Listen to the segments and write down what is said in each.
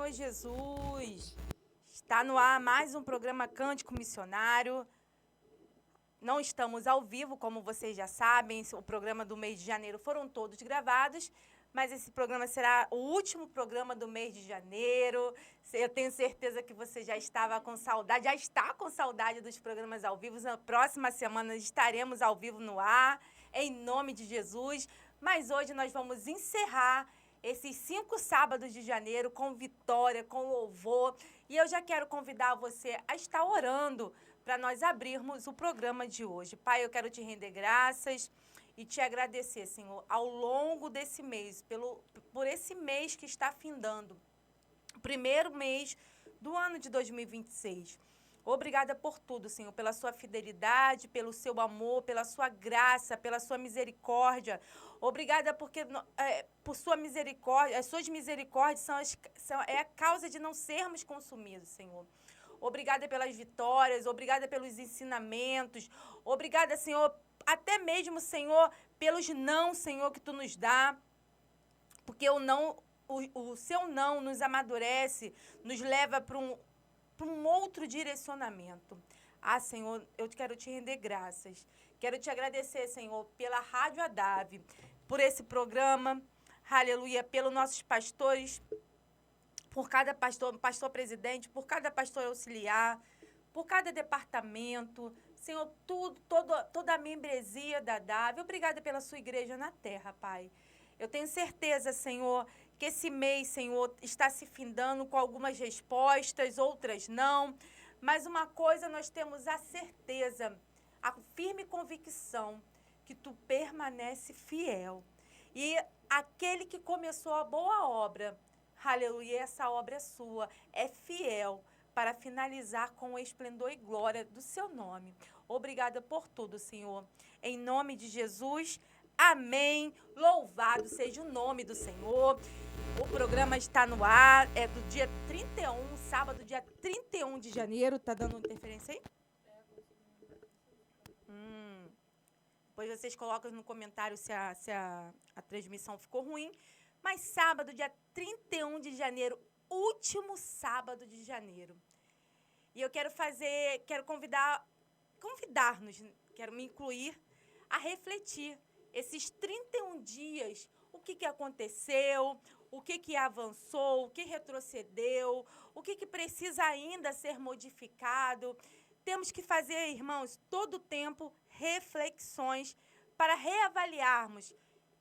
Senhor Jesus! Está no ar mais um programa Cântico Missionário. Não estamos ao vivo, como vocês já sabem, o programa do mês de janeiro foram todos gravados, mas esse programa será o último programa do mês de janeiro. Eu tenho certeza que você já estava com saudade, já está com saudade dos programas ao vivo. Na próxima semana estaremos ao vivo no ar, em nome de Jesus. Mas hoje nós vamos encerrar esses 5 sábados de janeiro com vitória, com louvor. E eu já quero convidar você a estar orando para nós abrirmos o programa de hoje. Pai, eu quero te render graças e te agradecer, Senhor, ao longo desse mês, por esse mês que está findando, o primeiro mês do ano de 2026. Obrigada por tudo, Senhor, pela sua fidelidade, pelo seu amor, pela sua graça, pela sua misericórdia. Obrigada porque por sua misericórdia, as suas misericórdias é a causa de não sermos consumidos, Senhor. Obrigada pelas vitórias, obrigada pelos ensinamentos, obrigada, Senhor, até mesmo, Senhor, pelos não, Senhor, que Tu nos dá, porque o Seu não nos amadurece, nos leva para um outro direcionamento. Ah, Senhor, eu quero te render graças. Quero te agradecer, Senhor, pela Rádio Adave, por esse programa, aleluia, pelos nossos pastores, por cada pastor presidente, por cada pastor auxiliar, por cada departamento, Senhor, toda a membresia da Adave. Obrigada pela sua igreja na terra, Pai. Eu tenho certeza, Senhor, que esse mês, Senhor, está se findando com algumas respostas, outras não. Mas uma coisa nós temos a certeza, a firme convicção que Tu permanece fiel. E aquele que começou a boa obra, aleluia, essa obra é sua, é fiel para finalizar com o esplendor e glória do Seu nome. Obrigada por tudo, Senhor. Em nome de Jesus, amém. Louvado seja o nome do Senhor. O programa está no ar, é do dia 31, sábado, dia 31 de janeiro. Tá dando interferência aí? Depois vocês colocam no comentário se a transmissão ficou ruim. Mas sábado, dia 31 de janeiro, último sábado de janeiro. E eu quero convidar-nos, quero me incluir a refletir esses 31 dias, o que aconteceu, o que avançou, o que retrocedeu, o que precisa ainda ser modificado. Temos que fazer, irmãos, todo o tempo reflexões para reavaliarmos,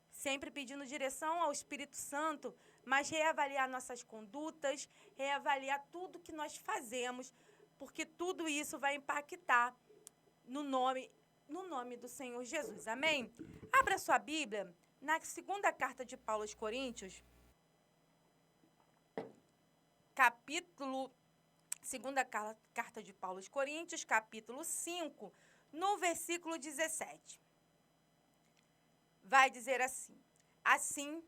sempre pedindo direção ao Espírito Santo, mas reavaliar nossas condutas, reavaliar tudo que nós fazemos, porque tudo isso vai impactar no nome do Senhor Jesus. Amém? Abra sua Bíblia na segunda carta de Paulo aos Coríntios, segunda carta de Paulo aos Coríntios, capítulo 5, no versículo 17. Vai dizer assim: assim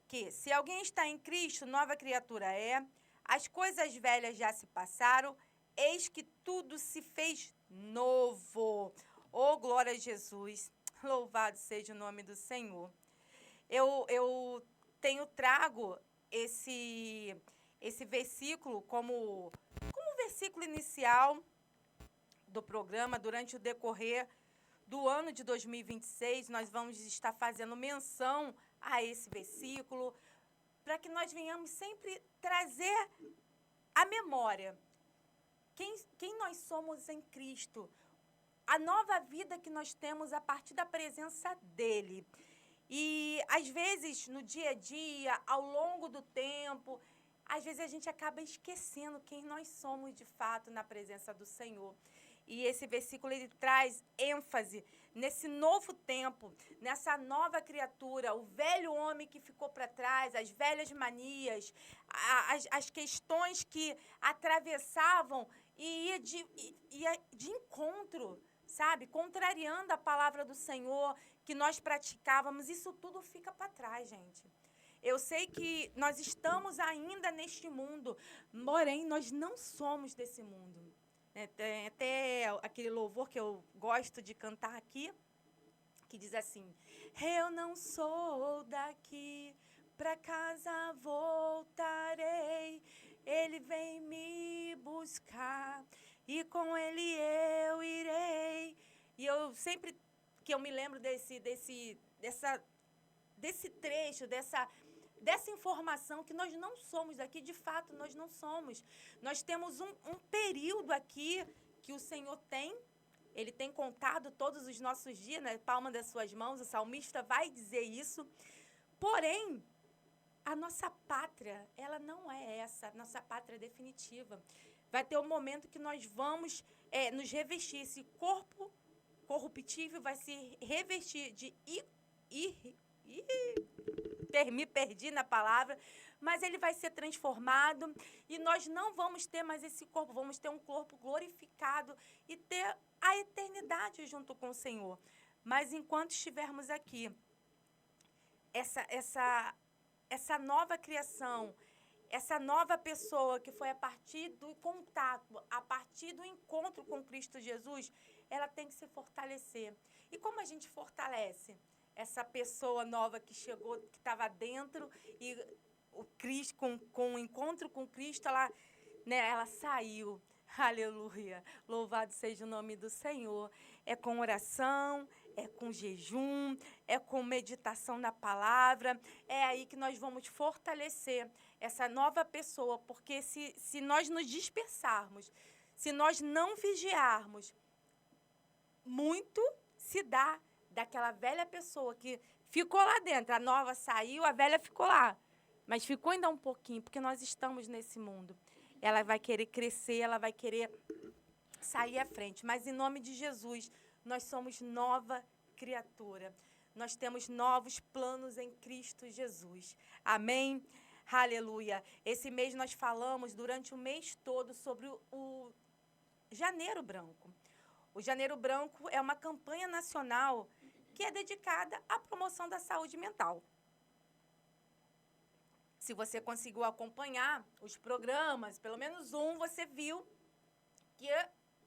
que, se alguém está em Cristo, nova criatura é, as coisas velhas já se passaram, eis que tudo se fez novo. Oh, glória a Jesus, louvado seja o nome do Senhor. Eu trago esse versículo como versículo inicial do programa. Durante o decorrer do ano de 2026, nós vamos estar fazendo menção a esse versículo, para que nós venhamos sempre trazer à memória quem nós somos em Cristo, a nova vida que nós temos a partir da presença dEle. E, às vezes, no dia a dia, ao longo do tempo, às vezes a gente acaba esquecendo quem nós somos de fato na presença do Senhor. E esse versículo, ele traz ênfase nesse novo tempo, nessa nova criatura, o velho homem que ficou para trás, as velhas manias, as questões que atravessavam e ia de encontro, sabe? Contrariando a palavra do Senhor que nós praticávamos. Isso tudo fica para trás, gente. Eu sei que nós estamos ainda neste mundo, porém nós não somos desse mundo. Tem até aquele louvor que eu gosto de cantar aqui, que diz assim: eu não sou daqui, Pra casa voltarei, Ele vem me buscar, e com Ele eu irei. E eu sempre que eu me lembro desse trecho, dessa informação, que nós não somos daqui, de fato, nós não somos. Nós temos um período aqui que o Senhor tem, Ele tem contado todos os nossos dias, na palma das suas mãos, o salmista vai dizer isso. Porém, a nossa pátria, ela não é essa, nossa pátria definitiva. Vai ter um momento que nós vamos nos revestir, esse corpo corruptível vai se revestir de me perdi na palavra, mas ele vai ser transformado e nós não vamos ter mais esse corpo, vamos ter um corpo glorificado e ter a eternidade junto com o Senhor. Mas enquanto estivermos aqui, essa nova criação, essa nova pessoa que foi a partir do contato, a partir do encontro com Cristo Jesus, ela tem que se fortalecer. E como a gente fortalece essa pessoa nova que chegou, que estava dentro, e o Cristo, com o encontro com Cristo, ela saiu. Aleluia. Louvado seja o nome do Senhor. É com oração, é com jejum, é com meditação na palavra. É aí que nós vamos fortalecer essa nova pessoa, porque se nós nos dispersarmos, se nós não vigiarmos, muito se dá daquela velha pessoa que ficou lá dentro. A nova saiu, a velha ficou lá. Mas ficou ainda um pouquinho, porque nós estamos nesse mundo. Ela vai querer crescer, ela vai querer sair à frente. Mas, em nome de Jesus, nós somos nova criatura. Nós temos novos planos em Cristo Jesus. Amém? Aleluia. Esse mês nós falamos, durante o mês todo, sobre o Janeiro Branco. O Janeiro Branco é uma campanha nacional que é dedicada à promoção da saúde mental. Se você conseguiu acompanhar os programas, pelo menos você viu que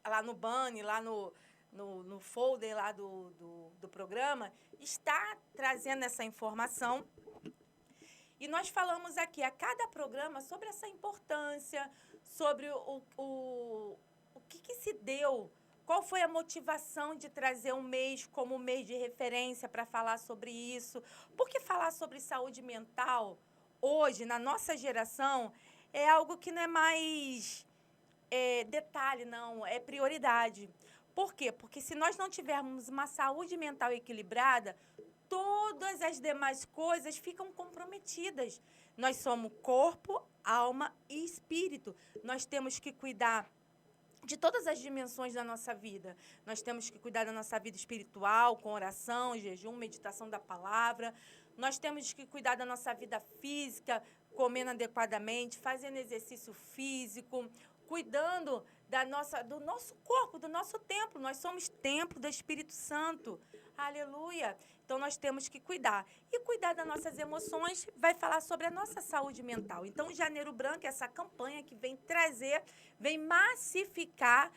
lá no banner, lá no folder lá do programa, está trazendo essa informação. E nós falamos aqui a cada programa sobre essa importância, sobre o que se deu. Qual foi a motivação de trazer um mês como mês de referência para falar sobre isso? Por que falar sobre saúde mental, hoje, na nossa geração, é algo que não é mais detalhe, não, é prioridade. Por quê? Porque se nós não tivermos uma saúde mental equilibrada, todas as demais coisas ficam comprometidas. Nós somos corpo, alma e espírito. Nós temos que cuidar de todas as dimensões da nossa vida. Nós temos que cuidar da nossa vida espiritual, com oração, jejum, meditação da palavra. Nós temos que cuidar da nossa vida física, comendo adequadamente, fazendo exercício físico, cuidando do nosso corpo, do nosso templo. Nós somos templo do Espírito Santo. Aleluia. Então, nós temos que cuidar. E cuidar das nossas emoções vai falar sobre a nossa saúde mental. Então, o Janeiro Branco é essa campanha que vem trazer, vem massificar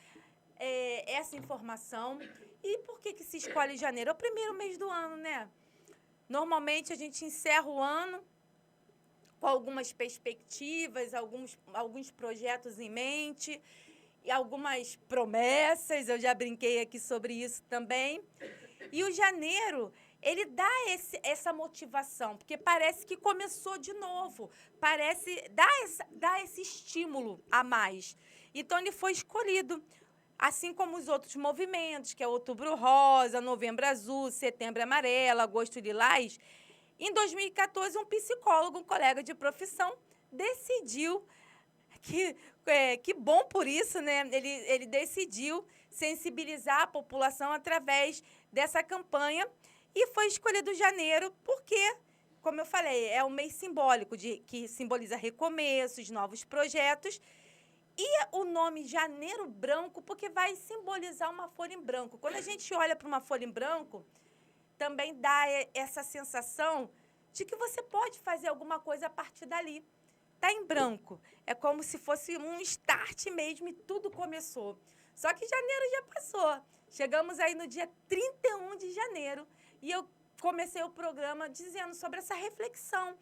essa informação. E por que se escolhe janeiro? É o primeiro mês do ano, né? Normalmente, a gente encerra o ano com algumas perspectivas, alguns projetos em mente e algumas promessas. Eu já brinquei aqui sobre isso também. E o janeiro, ele dá essa motivação, porque parece que começou de novo, parece dar esse estímulo a mais. Então, ele foi escolhido, assim como os outros movimentos, que é Outubro Rosa, Novembro Azul, Setembro Amarelo, Agosto Lilás. Em 2014, um psicólogo, um colega de profissão, decidiu, que bom por isso, né? Ele decidiu sensibilizar a população através dessa campanha e foi escolhido janeiro porque, como eu falei, é um mês simbólico, que simboliza recomeços, novos projetos. E o nome Janeiro Branco, porque vai simbolizar uma folha em branco. Quando a gente olha para uma folha em branco, também dá essa sensação de que você pode fazer alguma coisa a partir dali. Está em branco. É como se fosse um start mesmo e tudo começou. Só que janeiro já passou. Chegamos aí no dia 31 de janeiro e eu comecei o programa dizendo sobre essa reflexão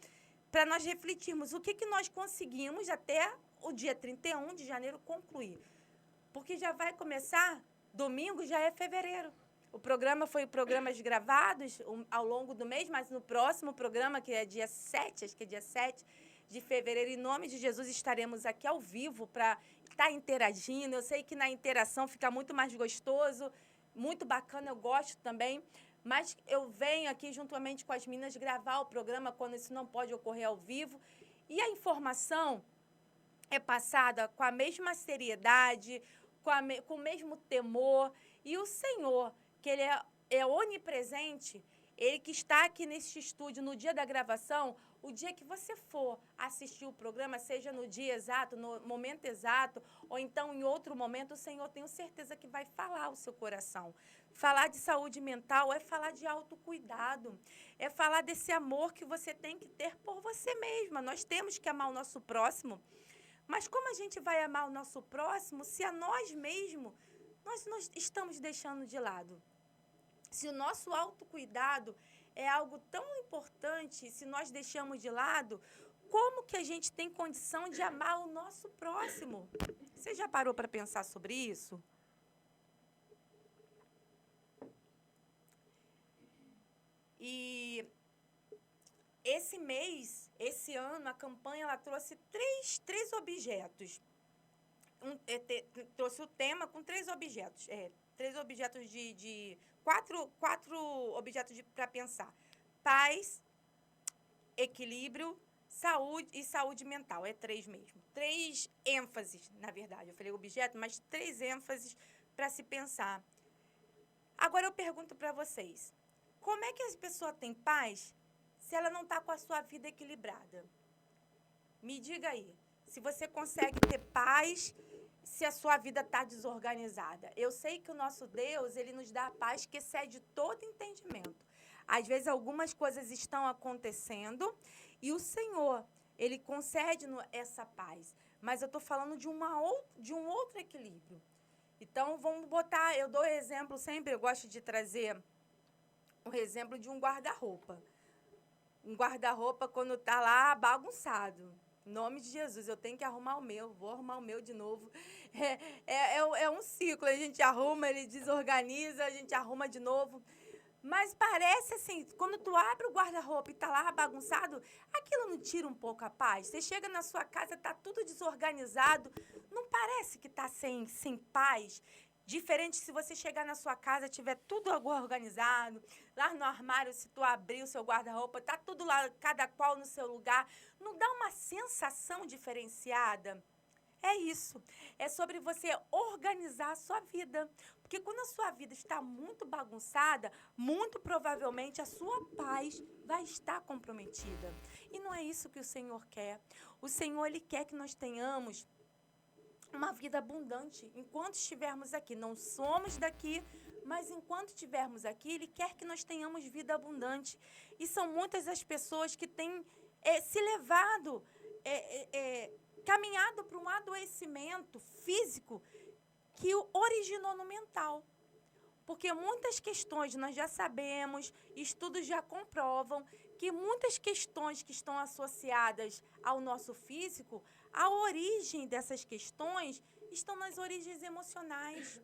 para nós refletirmos o que nós conseguimos até o dia 31 de janeiro concluir. Porque já vai começar, domingo já é fevereiro. O programa foi programas gravados ao longo do mês, mas no próximo programa, que é dia 7, acho que é dia 7 de fevereiro, em nome de Jesus, estaremos aqui ao vivo para estar interagindo. Eu sei que na interação fica muito mais gostoso, muito bacana, eu gosto também. Mas eu venho aqui, juntamente com as meninas, gravar o programa quando isso não pode ocorrer ao vivo. E a informação é passada com a mesma seriedade, com o mesmo temor. E o Senhor, que Ele é onipresente, Ele que está aqui neste estúdio no dia da gravação, o dia que você for assistir o programa, seja no dia exato, no momento exato, ou então em outro momento, o Senhor, tenho certeza que vai falar ao seu coração. Falar de saúde mental é falar de autocuidado, é falar desse amor que você tem que ter por você mesma. Nós temos que amar o nosso próximo, mas como a gente vai amar o nosso próximo se a nós mesmos nós estamos deixando de lado? Se o nosso autocuidado é algo tão importante, se nós deixamos de lado, como que a gente tem condição de amar o nosso próximo? Você já parou para pensar sobre isso? E esse mês, esse ano, a campanha ela trouxe três objetos. Trouxe o tema com 3 objetos. 3 objetos quatro objetos para pensar. Paz, equilíbrio, saúde e saúde mental. É 3 mesmo. 3 ênfases, na verdade. Eu falei objeto, mas 3 ênfases para se pensar. Agora eu pergunto para vocês. Como é que a pessoa tem paz se ela não está com a sua vida equilibrada? Me diga aí. Se você consegue ter paz se a sua vida está desorganizada. Eu sei que o nosso Deus, Ele nos dá a paz que excede todo entendimento. Às vezes, algumas coisas estão acontecendo e o Senhor, Ele concede essa paz. Mas eu estou falando de um outro equilíbrio. Então, vamos botar... Eu dou exemplo sempre, eu gosto de trazer um exemplo de um guarda-roupa. Um guarda-roupa, quando está lá, bagunçado. Em nome de Jesus, eu tenho que arrumar o meu, vou arrumar o meu de novo. É um ciclo, a gente arruma, ele desorganiza, a gente arruma de novo. Mas parece assim, quando tu abre o guarda-roupa e tá lá bagunçado, aquilo não tira um pouco a paz? Você chega na sua casa, tá tudo desorganizado, não parece que tá sem paz? Diferente se você chegar na sua casa, tiver tudo organizado, lá no armário, se tu abrir o seu guarda-roupa, tá tudo lá, cada qual no seu lugar. Não dá uma sensação diferenciada? É isso. É sobre você organizar a sua vida. Porque quando a sua vida está muito bagunçada, muito provavelmente a sua paz vai estar comprometida. E não é isso que o Senhor quer. O Senhor, Ele quer que nós tenhamos uma vida abundante enquanto estivermos aqui. Não somos daqui, mas enquanto estivermos aqui, Ele quer que nós tenhamos vida abundante. E são muitas as pessoas que têm se levado, caminhado para um adoecimento físico que o originou no mental. Porque muitas questões nós já sabemos, estudos já comprovam que muitas questões que estão associadas ao nosso físico, a origem dessas questões estão nas origens emocionais.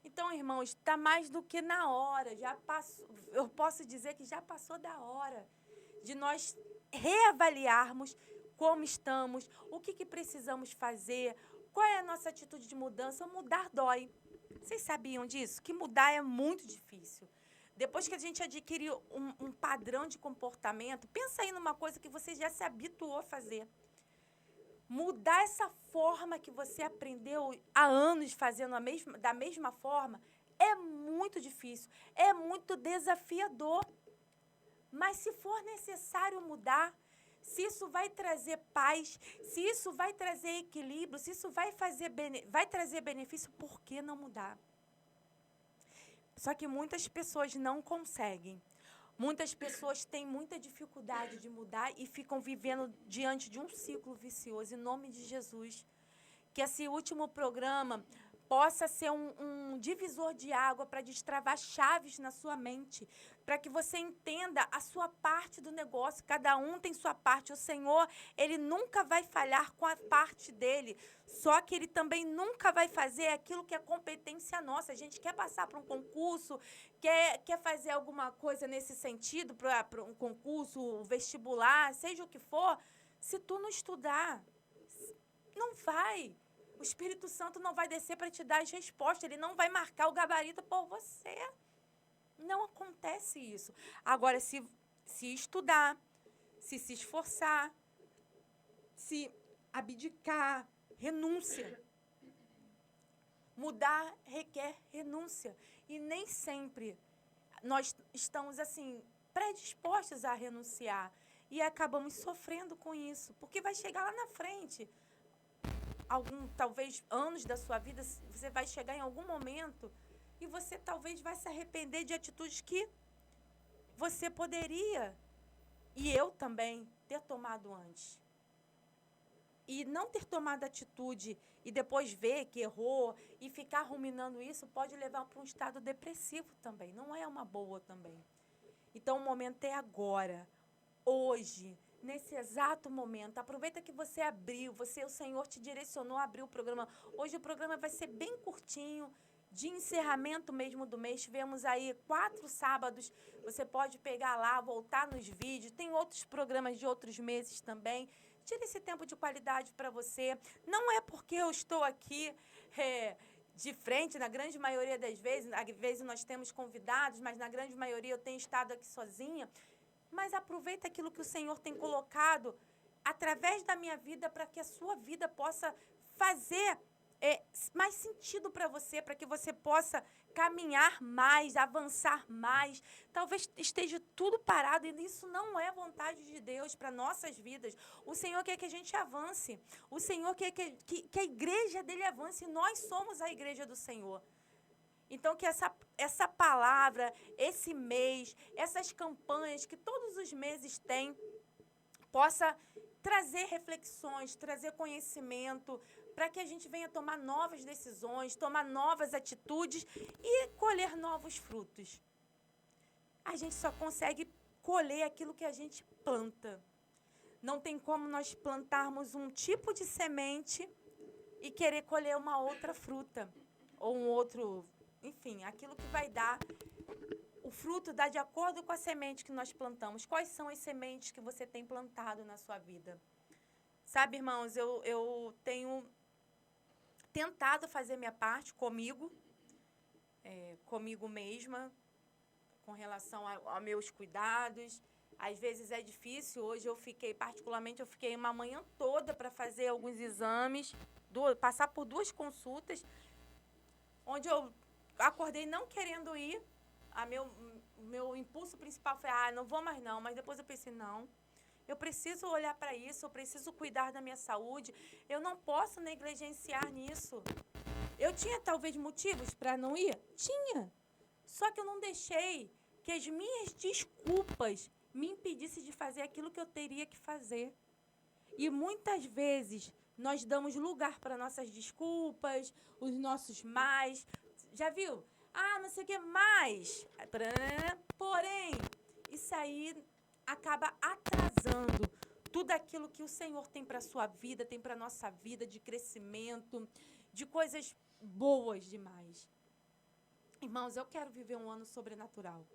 Então, irmãos, está mais do que na hora, já passou, eu posso dizer que já passou da hora de nós reavaliarmos como estamos, o que precisamos fazer, qual é a nossa atitude de mudança. Mudar dói. Vocês sabiam disso? Que mudar é muito difícil. Depois que a gente adquire um padrão de comportamento, pensa aí numa coisa que você já se habituou a fazer. Mudar essa forma que você aprendeu há anos fazendo da mesma forma é muito difícil, é muito desafiador. Mas se for necessário mudar, se isso vai trazer paz, se isso vai trazer equilíbrio, se isso vai trazer benefício, por que não mudar? Só que muitas pessoas não conseguem. Muitas pessoas têm muita dificuldade de mudar e ficam vivendo diante de um ciclo vicioso. Em nome de Jesus, que esse último programa possa ser um divisor de água para destravar chaves na sua mente, para que você entenda a sua parte do negócio. Cada um tem sua parte. O Senhor, Ele nunca vai falhar com a parte dele, só que Ele também nunca vai fazer aquilo que é competência nossa. A gente quer passar para um concurso, quer fazer alguma coisa nesse sentido, para um concurso, vestibular, seja o que for, se tu não estudar, não vai. O Espírito Santo não vai descer para te dar as respostas. Ele não vai marcar o gabarito por você. Não acontece isso. Agora, se estudar, se esforçar, se abdicar, renúncia. Mudar requer renúncia. E nem sempre nós estamos, assim, predispostos a renunciar. E acabamos sofrendo com isso. Porque vai chegar lá na frente, talvez anos da sua vida, você vai chegar em algum momento e você talvez vai se arrepender de atitudes que você poderia, e eu também, ter tomado antes. E não ter tomado atitude e depois ver que errou e ficar ruminando isso pode levar para um estado depressivo também. Não é uma boa também. Então, o momento é agora, hoje, nesse exato momento. Aproveita que você abriu, o Senhor te direcionou a abrir o programa. Hoje o programa vai ser bem curtinho, de encerramento mesmo do mês. Tivemos aí 4 sábados. Você pode pegar lá, voltar nos vídeos. Tem outros programas de outros meses também. Tire esse tempo de qualidade para você. Não é porque eu estou aqui de frente, na grande maioria das vezes. Às vezes nós temos convidados, mas na grande maioria eu tenho estado aqui sozinha. Mas aproveita aquilo que o Senhor tem colocado através da minha vida para que a sua vida possa fazer mais sentido para você, para que você possa caminhar mais, avançar mais. Talvez esteja tudo parado e isso não é vontade de Deus para nossas vidas. O Senhor quer que a gente avance. O Senhor quer que a igreja dele avance. E nós somos a igreja do Senhor. Então, que essa palavra, esse mês, essas campanhas que todos os meses tem, possa trazer reflexões, trazer conhecimento, para que a gente venha tomar novas decisões, tomar novas atitudes e colher novos frutos. A gente só consegue colher aquilo que a gente planta. Não tem como nós plantarmos um tipo de semente e querer colher uma outra fruta ou um outro... Enfim, aquilo que vai dar, o fruto dá de acordo com a semente que nós plantamos. Quais são as sementes que você tem plantado na sua vida? Sabe, irmãos, eu tenho tentado fazer minha parte comigo mesma, com relação a meus cuidados. Às vezes é difícil. Hoje eu fiquei uma manhã toda para fazer alguns exames, passar por 2 consultas, onde eu acordei não querendo ir. Meu impulso principal foi, não vou mais não. Mas depois eu pensei, não, eu preciso olhar para isso, eu preciso cuidar da minha saúde. Eu não posso negligenciar nisso. Eu tinha talvez motivos para não ir? Tinha. Só que eu não deixei que as minhas desculpas me impedissem de fazer aquilo que eu teria que fazer. E muitas vezes nós damos lugar para nossas desculpas, os nossos mais. Já viu? Não sei o que mais. Porém, isso aí acaba atrasando tudo aquilo que o Senhor tem para a sua vida, tem para a nossa vida, de crescimento, de coisas boas demais. Irmãos, eu quero viver um ano sobrenatural.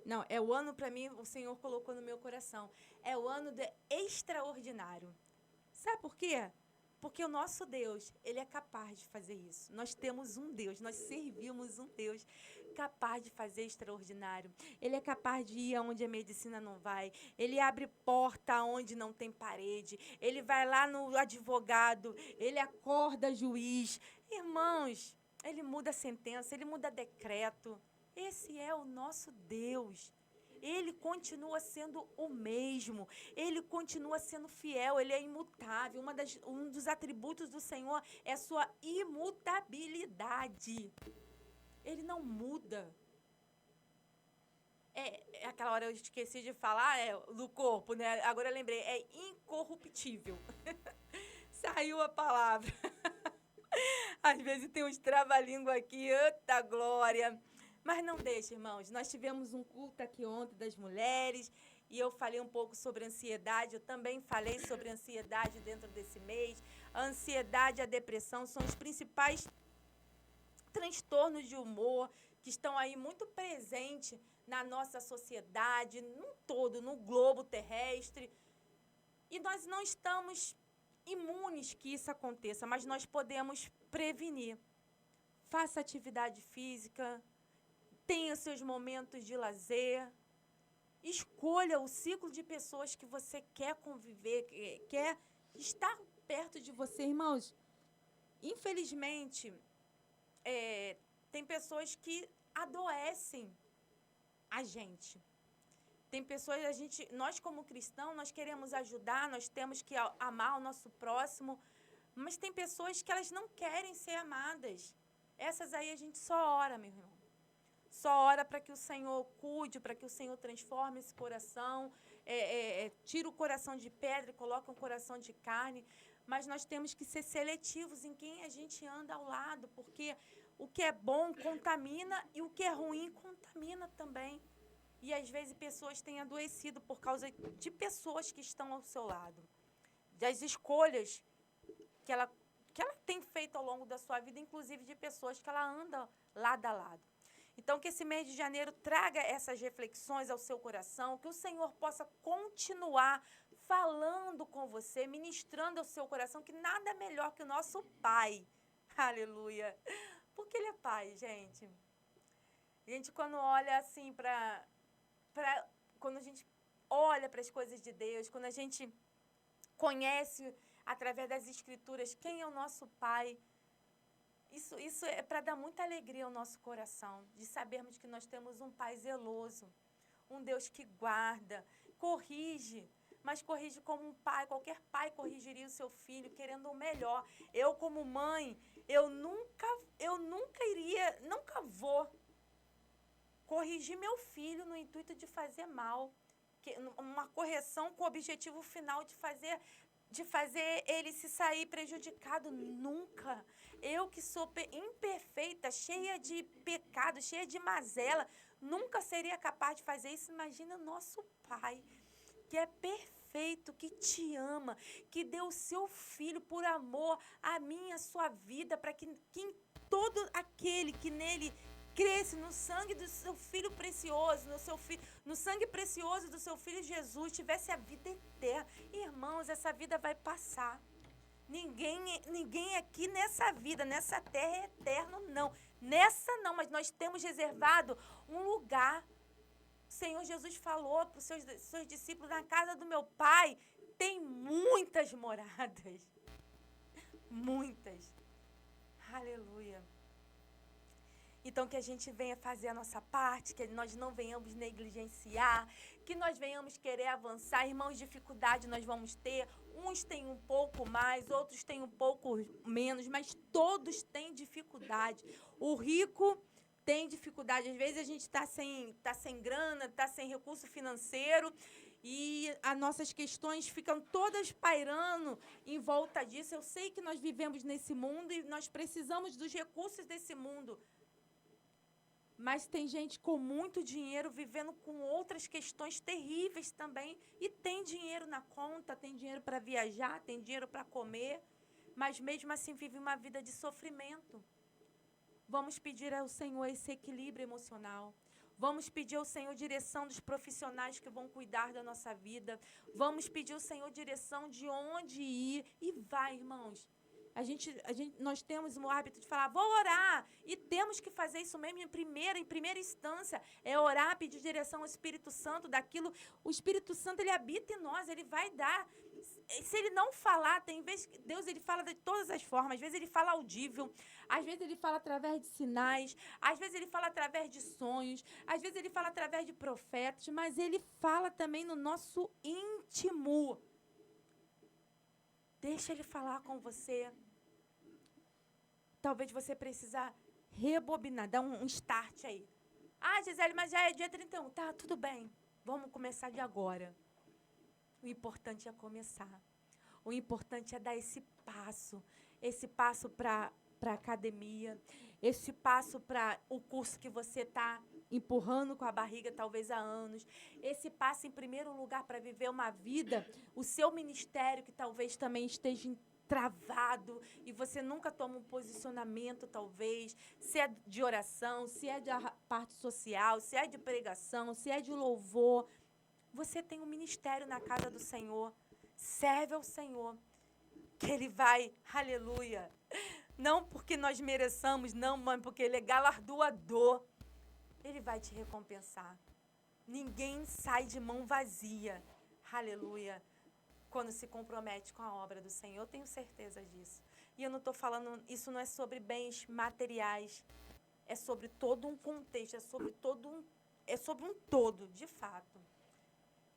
Não, é o ano, para mim, o Senhor colocou no meu coração. É o ano de extraordinário. Sabe por quê? Porque o nosso Deus, Ele é capaz de fazer isso. Nós temos um Deus, nós servimos um Deus capaz de fazer extraordinário. Ele é capaz de ir aonde a medicina não vai. Ele abre porta onde não tem parede. Ele vai lá no advogado. Ele acorda juiz. Irmãos, Ele muda a sentença, Ele muda decreto. Esse é o nosso Deus. Ele continua sendo o mesmo. Ele continua sendo fiel. Ele é imutável. Um dos atributos do Senhor é a sua imutabilidade. Ele não muda. Aquela hora eu esqueci de falar do corpo, né? Agora eu lembrei. É incorruptível. Saiu a palavra. Às vezes tem uns trava-língua aqui, eita glória. Mas não deixa, irmãos. Nós tivemos um culto aqui ontem das mulheres e eu falei um pouco sobre ansiedade. Eu também falei sobre ansiedade dentro desse mês. A ansiedade e a depressão são os principais transtornos de humor que estão aí muito presentes na nossa sociedade, no todo, no globo terrestre. E nós não estamos imunes que isso aconteça, mas nós podemos prevenir. Faça atividade física, tenha seus momentos de lazer, escolha o ciclo de pessoas que você quer conviver, quer estar perto de você, irmãos. Infelizmente, tem pessoas que adoecem a gente. Tem pessoas, nós como cristãos, nós queremos ajudar, nós temos que amar o nosso próximo, mas tem pessoas que elas não querem ser amadas. Essas aí a gente só ora, meu irmão. Só ora para que o Senhor cuide, para que o Senhor transforme esse coração, tira o coração de pedra e coloca um coração de carne. Mas nós temos que ser seletivos em quem a gente anda ao lado, porque o que é bom contamina e o que é ruim contamina também. E, às vezes, pessoas têm adoecido por causa de pessoas que estão ao seu lado. Das escolhas que ela tem feito ao longo da sua vida, inclusive de pessoas que ela anda lado a lado. Então, que esse mês de janeiro traga essas reflexões ao seu coração, que o Senhor possa continuar falando com você, ministrando ao seu coração, que nada é melhor que o nosso Pai. Aleluia. Porque Ele é Pai, gente. A gente, quando olha assim quando a gente olha para as coisas de Deus, quando a gente conhece através das Escrituras quem é o nosso Pai, isso é para dar muita alegria ao nosso coração, de sabermos que nós temos um Pai zeloso, um Deus que guarda, corrige, mas corrige como um pai, qualquer pai corrigiria o seu filho, querendo o melhor. Eu, como mãe, eu nunca vou corrigir meu filho no intuito de fazer mal, uma correção com o objetivo final de fazer ele se sair prejudicado, nunca. Eu que sou imperfeita, cheia de pecado, cheia de mazela, nunca seria capaz de fazer isso. Imagina o nosso Pai, que é perfeito, que te ama, que deu o seu Filho por amor a mim e a sua vida, para que todo aquele que nele cresce no sangue do seu Filho precioso, no sangue precioso do seu Filho Jesus, tivesse a vida eterna. Irmãos, essa vida vai passar. Ninguém aqui nessa vida, nessa terra é eterno, não. Nessa não, mas nós temos reservado um lugar. O Senhor Jesus falou para os seus discípulos, na casa do meu Pai tem muitas moradas. Muitas. Aleluia. Então, que a gente venha fazer a nossa parte, que nós não venhamos negligenciar, que nós venhamos querer avançar. Irmãos, dificuldade nós vamos ter. Uns têm um pouco mais, outros têm um pouco menos, mas todos têm dificuldade. O rico tem dificuldade. Às vezes a gente está sem grana, está sem recurso financeiro e as nossas questões ficam todas pairando em volta disso. Eu sei que nós vivemos nesse mundo e nós precisamos dos recursos desse mundo. Mas tem gente com muito dinheiro vivendo com outras questões terríveis também. E tem dinheiro na conta, tem dinheiro para viajar, tem dinheiro para comer, mas mesmo assim vive uma vida de sofrimento. Vamos pedir ao Senhor esse equilíbrio emocional. Vamos pedir ao Senhor direção dos profissionais que vão cuidar da nossa vida. Vamos pedir ao Senhor direção de onde ir. E vai, irmãos. Nós temos o hábito de falar, vou orar, e temos que fazer isso mesmo em primeira instância, é orar, pedir direção ao Espírito Santo daquilo. O Espírito Santo, ele habita em nós, ele vai dar. Se ele não falar, tem vezes que Deus, ele fala de todas as formas. Às vezes ele fala audível, às vezes ele fala através de sinais, às vezes ele fala através de sonhos, às vezes ele fala através de profetas, mas ele fala também no nosso íntimo. Deixa ele falar com você. Talvez você precisa rebobinar, dar um start aí. Ah, Gisele, mas já é dia 31. Tá, tudo bem. Vamos começar de agora. O importante é começar. O importante é dar esse passo para para a academia, esse passo para o curso que você está empurrando com a barriga talvez há anos, esse passo em primeiro lugar para viver uma vida, o seu ministério que talvez também esteja travado e você nunca toma um posicionamento talvez, se é de oração, se é de parte social, se é de pregação, se é de louvor, você tem um ministério na casa do Senhor, serve ao Senhor, que Ele vai, aleluia, não porque nós mereçamos, não, mãe, porque Ele é galardoador, Ele vai te recompensar. Ninguém sai de mão vazia, aleluia, quando se compromete com a obra do Senhor, eu tenho certeza disso. E eu não estou falando, isso não é sobre bens materiais, é sobre todo um contexto, é sobre um todo, de fato.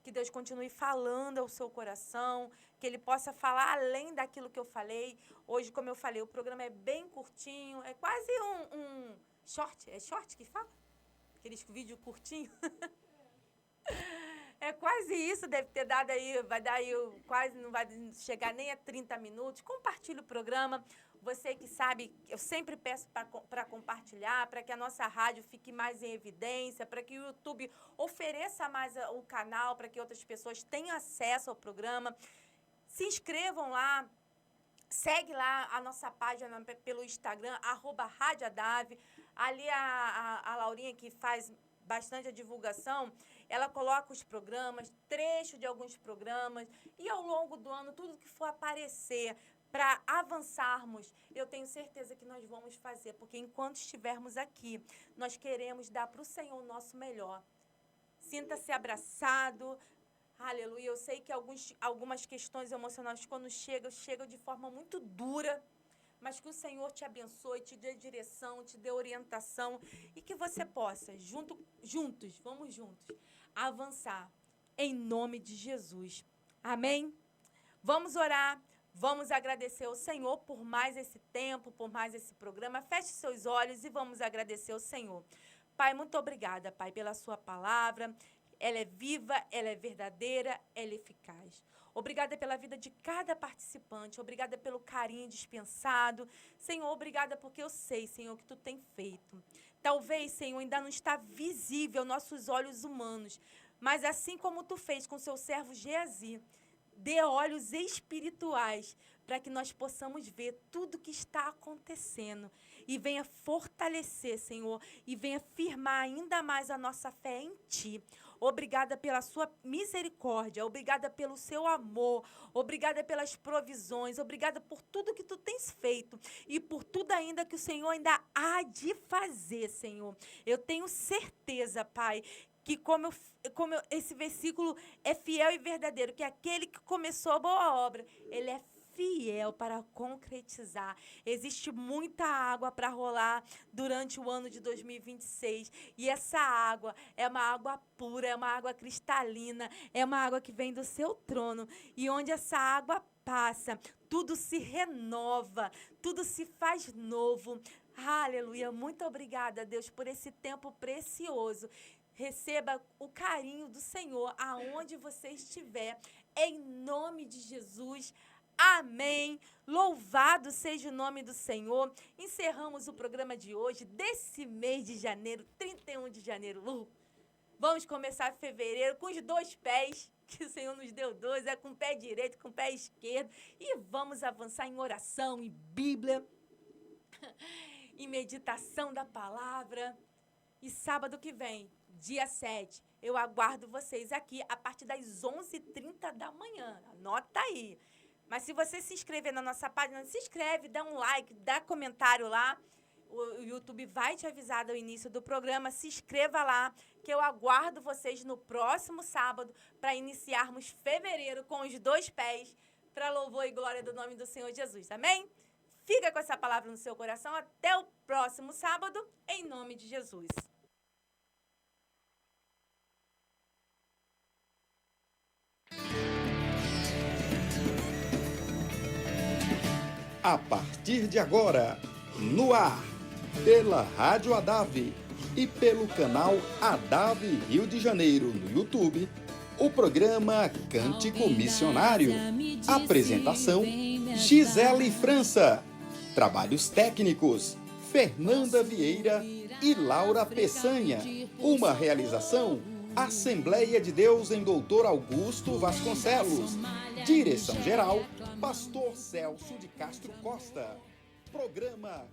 Que Deus continue falando ao seu coração, que Ele possa falar além daquilo que eu falei. Hoje, como eu falei, o programa é bem curtinho, é quase um short. É short que fala? Aqueles vídeos curtinhos. É quase isso, deve ter dado aí, vai dar aí, quase não vai chegar nem a 30 minutos. Compartilhe o programa. Você que sabe, eu sempre peço para compartilhar, para que a nossa rádio fique mais em evidência, para que o YouTube ofereça mais o canal, para que outras pessoas tenham acesso ao programa. Se inscrevam lá, segue lá a nossa página pelo Instagram, @RádioAdave. Ali a Laurinha, que faz bastante a divulgação, ela coloca os programas, trechos de alguns programas, e ao longo do ano, tudo que for aparecer, para avançarmos, eu tenho certeza que nós vamos fazer, porque enquanto estivermos aqui, nós queremos dar para o Senhor o nosso melhor. Sinta-se abraçado, aleluia. Eu sei que algumas questões emocionais, quando chegam de forma muito dura, mas que o Senhor te abençoe, te dê direção, te dê orientação, e que você possa, vamos juntos, avançar, em nome de Jesus. Amém? Vamos orar. Vamos agradecer ao Senhor por mais esse tempo, por mais esse programa. Feche seus olhos e vamos agradecer ao Senhor. Pai, muito obrigada, Pai, pela sua palavra. Ela é viva, ela é verdadeira, ela é eficaz. Obrigada pela vida de cada participante. Obrigada pelo carinho dispensado. Senhor, obrigada porque eu sei, Senhor, que Tu tem feito. Talvez, Senhor, ainda não está visível aos nossos olhos humanos, mas assim como Tu fez com seu servo Geazi, dê olhos espirituais para que nós possamos ver tudo que está acontecendo e venha fortalecer, Senhor, e venha firmar ainda mais a nossa fé em Ti. Obrigada pela sua misericórdia, obrigada pelo seu amor, obrigada pelas provisões, obrigada por tudo que Tu tens feito e por tudo ainda que o Senhor ainda há de fazer, Senhor. Eu tenho certeza, Pai, que esse versículo é fiel e verdadeiro, que aquele que começou a boa obra, ele é fiel para concretizar. Existe muita água para rolar durante o ano de 2026. E essa água é uma água pura, é uma água cristalina, é uma água que vem do seu trono. E onde essa água passa, tudo se renova, tudo se faz novo. Aleluia. Muito obrigada, Deus, por esse tempo precioso. Receba o carinho do Senhor aonde você estiver, em nome de Jesus. Amém. Louvado seja o nome do Senhor. Encerramos o programa de hoje, desse mês de janeiro, 31 de janeiro. Vamos começar fevereiro com os 2 pés, que o Senhor nos deu 2, com o pé direito, com o pé esquerdo. E vamos avançar em oração, em Bíblia, em meditação da palavra. E sábado que vem, dia 7, eu aguardo vocês aqui a partir das 11h30 da manhã. Anota aí. Mas se você se inscrever na nossa página, se inscreve, dá um like, dá comentário lá. O YouTube vai te avisar do início do programa. Se inscreva lá, que eu aguardo vocês no próximo sábado para iniciarmos fevereiro com os 2 pés para louvor e glória do nome do Senhor Jesus. Amém? Fica com essa palavra no seu coração. Até o próximo sábado, em nome de Jesus. A partir de agora, no ar, pela Rádio Adave e pelo canal Adave Rio de Janeiro no YouTube, o programa Cântico Missionário. Apresentação, Gisele França. Trabalhos técnicos, Fernanda Vieira e Laura Peçanha. Uma realização, Assembleia de Deus em Doutor Augusto Vasconcelos. Direção-geral, Pastor Celso de Castro Costa. Programa